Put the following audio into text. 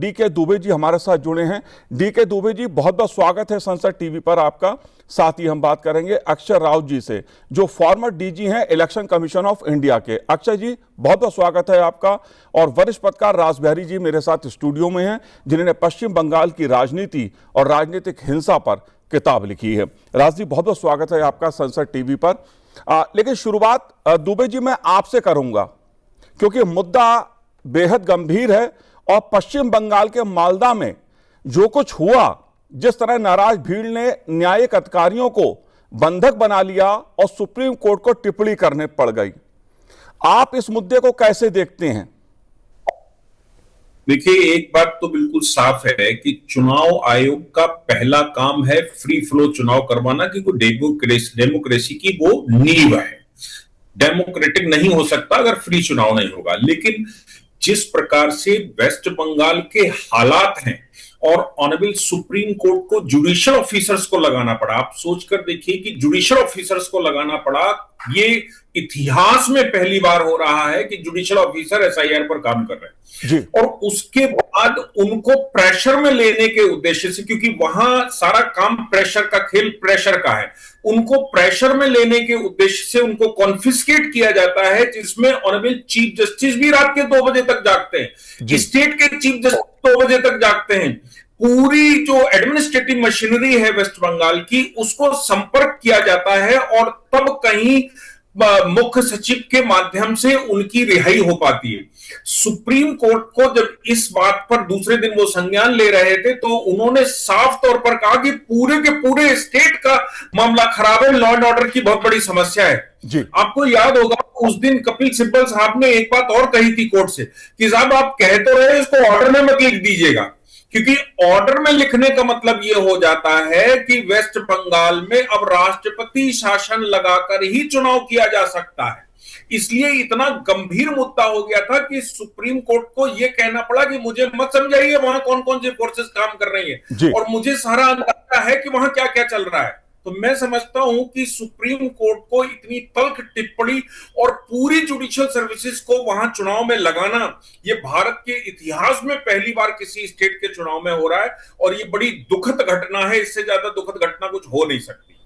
DK Dubey ji हमारे साथ जुड़े हैं। डीके दुबे जी, बहुत बहुत स्वागत है संसद टीवी पर आपका। साथ ही हम बात करेंगे अक्षय राउत जी से, जो फॉर्मर डीजी हैं इलेक्शन कमीशन ऑफ इंडिया के। अक्षय जी, बहुत बहुत स्वागत है आपका। और वरिष्ठ पत्रकार रासबिहारी जी मेरे साथ स्टूडियो में हैं, जिन्होंने पश्चिम बंगाल की राजनीति और राजनीतिक हिंसा पर किताब लिखी है। राज जी, बहुत बहुत स्वागत है आपका संसद टीवी पर। लेकिन शुरुआत दुबे जी मैं आपसे करूंगा, क्योंकि मुद्दा बेहद गंभीर है और पश्चिम बंगाल के मालदा में जो कुछ हुआ, जिस तरह नाराज भीड़ ने न्यायिक अधिकारियों को बंधक बना लिया और सुप्रीम कोर्ट को टिप्पणी करने पड़ गई, आप इस मुद्दे को कैसे देखते हैं? देखिए, एक बात तो बिल्कुल साफ है कि चुनाव आयोग का पहला काम है फ्री फ्लो चुनाव करवाना, क्योंकि डेमोक्रेसी की वो नींव है। डेमोक्रेटिक नहीं हो सकता अगर फ्री चुनाव नहीं होगा। लेकिन जिस प्रकार से वेस्ट बंगाल के हालात हैं और ऑनरेबल सुप्रीम कोर्ट को जुडिशियल ऑफिसर्स को लगाना पड़ा, आप सोचकर देखिए कि जुडिशियल ऑफिसर्स को लगाना पड़ा। ये इतिहास में पहली बार हो रहा है कि जुडिशियल ऑफिसर एसआईआर पर काम कर रहे हैं। और उसके बाद उनको प्रेशर में लेने के उद्देश्य से, क्योंकि वहां सारा काम प्रेशर का खेल प्रेशर का है, उनको प्रेशर में लेने के उद्देश्य से उनको कॉन्फिस्केट किया जाता है, जिसमें ऑनरेबल चीफ जस्टिस भी रात के 2 बजे तक जागते हैं, स्टेट के चीफ जस्टिस 2 बजे तक जागते हैं। पूरी जो एडमिनिस्ट्रेटिव मशीनरी है वेस्ट बंगाल की, उसको संपर्क किया जाता है और तब कहीं मुख्य सचिव के माध्यम से उनकी रिहाई हो पाती है। सुप्रीम कोर्ट को जब इस बात पर दूसरे दिन वो संज्ञान ले रहे थे, तो उन्होंने साफ तौर पर कहा कि पूरे के पूरे स्टेट का मामला खराब है, लॉ एंड ऑर्डर की बहुत बड़ी समस्या है जी। आपको याद होगा उस दिन कपिल सिब्बल साहब ने एक बात और कही थी कोर्ट से कि साहब आप कह तो रहे इसको ऑर्डर में मत लिख दीजिएगा, क्योंकि ऑर्डर में लिखने का मतलब यह हो जाता है कि वेस्ट बंगाल में अब राष्ट्रपति शासन लगाकर ही चुनाव किया जा सकता है। इसलिए इतना गंभीर मुद्दा हो गया था कि सुप्रीम कोर्ट को यह कहना पड़ा कि मुझे मत समझाइए वहां कौन कौन सी फोर्सेस काम कर रही है, और मुझे सारा अंदाजा है कि वहां क्या क्या चल रहा है। तो मैं समझता हूं कि सुप्रीम कोर्ट को इतनी तल्ख टिप्पणी और पूरी जुडिशियल सर्विसेज को वहां चुनाव में लगाना, यह भारत के इतिहास में पहली बार किसी स्टेट के चुनाव में हो रहा है, और यह बड़ी दुखद घटना है। इससे ज्यादा दुखद घटना कुछ हो नहीं सकती।